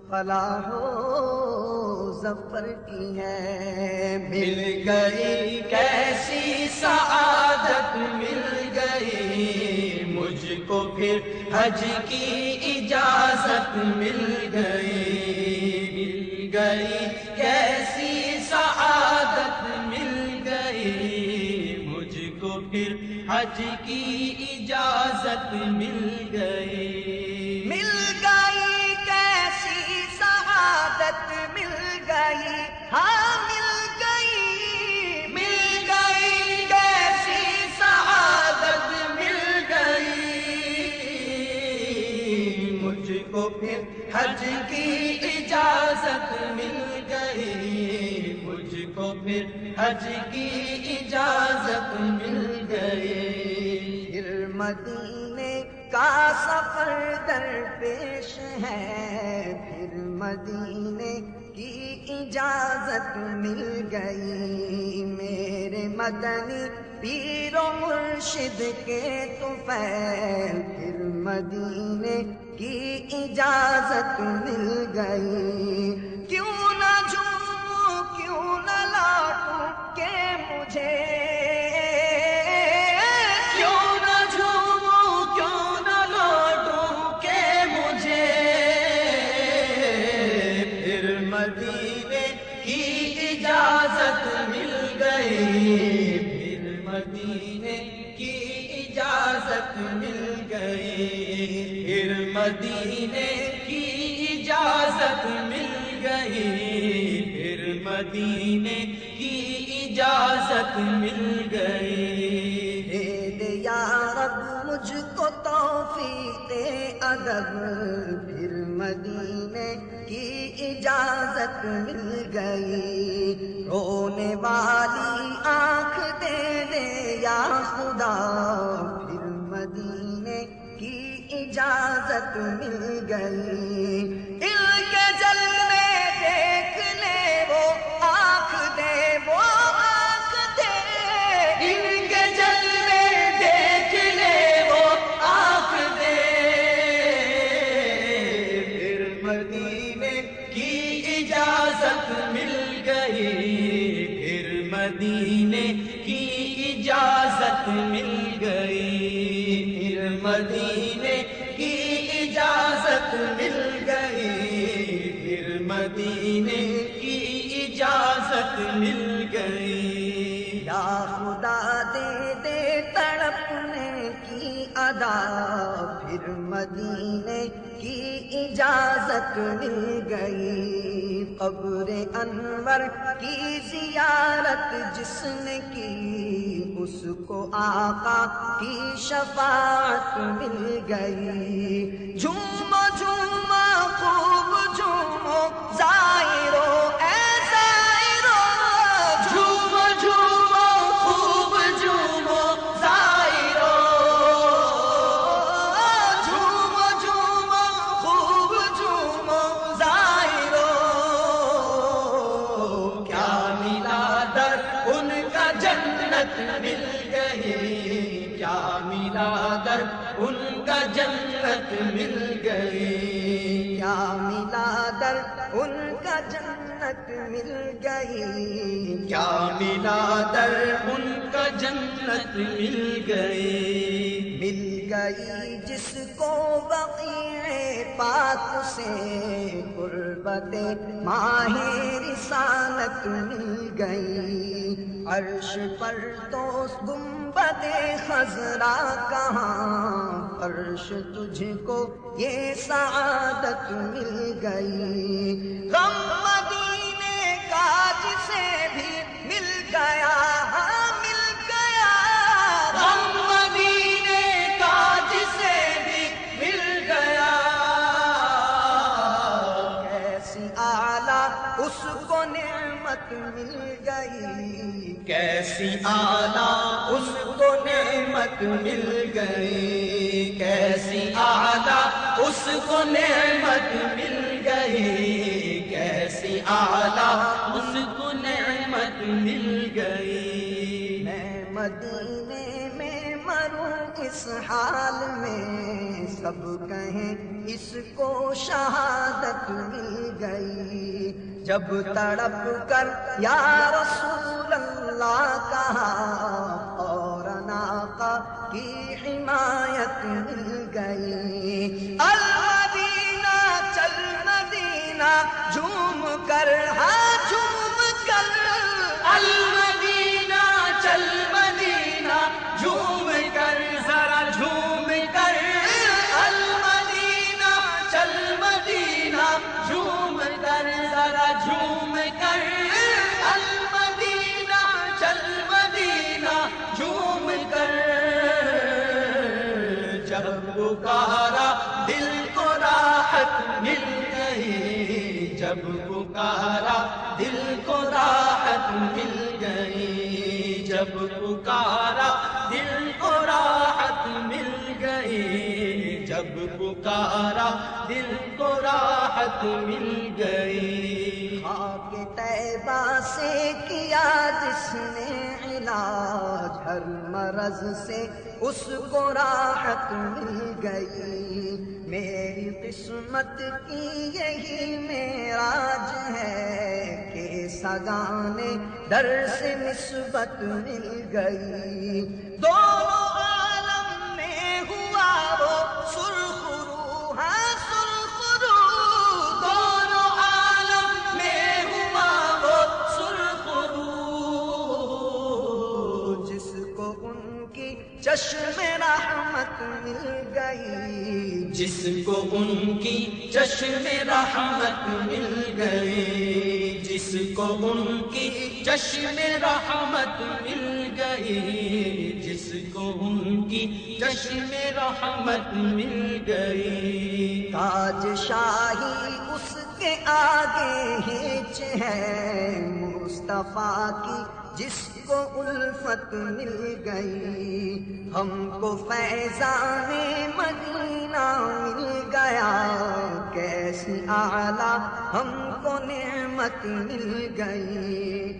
فلاح و ظفر کی ہے۔ مل گئی کیسی سعادت مل گئی مجھ کو پھر حج کی اجازت مل گئی، مل گئی کیسی سعادت مل گئی مجھ کو پھر حج کی اجازت مل گئی، مل گئی کیسی سعادت مل گئی، ہاں مل گئی، مل گئی کیسی سعادت مل گئی مجھ کو پھر حج کی اجازت مل گئی، مجھ کو پھر حج کی اجازت مل گئی۔ پھر مدینے کا سفر درپیش ہے، پھر مدینے کی اجازت مل گئی، میرے مدنی پیر و مرشد کے طفیل، پھر مدینے کی اجازت مل گئی۔ کیوں نہ جھوموں کیوں نہ لاٹوں کہ مجھے، مدینے کی اجازت مل گئی، پھر مدینے کی اجازت مل گئی، پھر مدینے کی اجازت مل گئی، پھر مدینے کی اجازت مل گئی۔ دے دے یا رب مجھ کو توفیق ادب، پھر مدینے کی اجازت مل گئی، رونے والی آنکھ دے دے یا خدا، پھر مدینے کی اجازت مل گئی، دل کے جلوے دیکھ لے وہ آنکھ دے، وہ آنکھ دے، دل کے جلوے دیکھ لے وہ آنکھ دے، پھر مدینے کی اجازت مل گئی، پھر مدینے کی اجازت مل گئی، پھر مدینے کی اجازت مل گئی، پھر مدینے کی اجازت مل گئی۔ یا خدا دے دے تڑپنے کی ادا، پھر مدینے کی اجازت مل گئی، قبر انور کی زیارت جس نے کی اس کو آقا کی شفاعت مل گئی، جھومو جھومو خوب جھومو زائرو اے زائرو، جھومو جھومو خوب جھومو زائرو، جھومو جھومو خوب جھومو زائرو، کیا ملا در ان کا جنت مل گئی، کیا ملا در ان کا جنت مل گئی، کیا ملا در ان کا جنت مل گئی، کیا ملا در ان کا جنت مل گئی، مل گئی جس کو بقیع پاک سے قربت ماہ رسالت مل گئی، عرش پر تو گنبد خضرا کہاں، فرش تجھ کو یہ سعادت مل گئی، غم مدینے کا جسے بھی مل گیا، ہاں مل گیا، غم مدینے کا جسے بھی مل گیا، کیسی اعلیٰ اس کو نعمت مل گئی، کیسی اعلیٰ اس کو نعمت مل گئی، کیسی اعلیٰ اس کو نعمت مل گئی، کیسی اعلیٰ اس کو نعمت مل گئی۔ میں مدینے میں مروں اس حال میں سب کہیں اس کو شہادت مل گئی، جب تڑپ کر یا رسول اللہ کہا فوراً آقا کی حمایت مل گئی۔ المدینہ چل مدینہ جھوم کر، ہاں جھوم کر، المدینہ چل مدینہ جھوم کر، ذرا جھوم کر، المدینہ چل مدینہ جھوم کر، ذرا جھوم کر، المدینہ چل مدینہ جھوم کر، جب پکارا دل کو راحت مل گئی، جب پکارا دل کو راحت مل گئی، جب پکارا دل کو راحت مل گئی، جب پکارا دل کو راحت مل گئی۔ خاک طیبہ سے کیا جس نے علاج، ہر مرض سے اس کو راحت مل گئی۔ میری قسمت کی یہی معراج ہے کہ سگانے در سے نسبت مل گئی۔ دونوں عالم میں ہوا وہ سرخ رو، ہاں سرخ رو، دونوں عالم میں ہوا وہ سرخ رو، جس کو ان کی چشم رحمت مل گئی، جس کو ان کی چشم رحمت مل گئی، جس کو ان کی چشم رحمت مل گئی، جس کو ان کی چشم رحمت مل گئی۔ تاج شاہی اس کے آگے ہیچ ہے، مصطفیٰ کی جس کو الفت مل گئی۔ ہم کو فیضان مدینہ مل گیا، کیسی اعلیٰ ہم کو نعمت مل گئی۔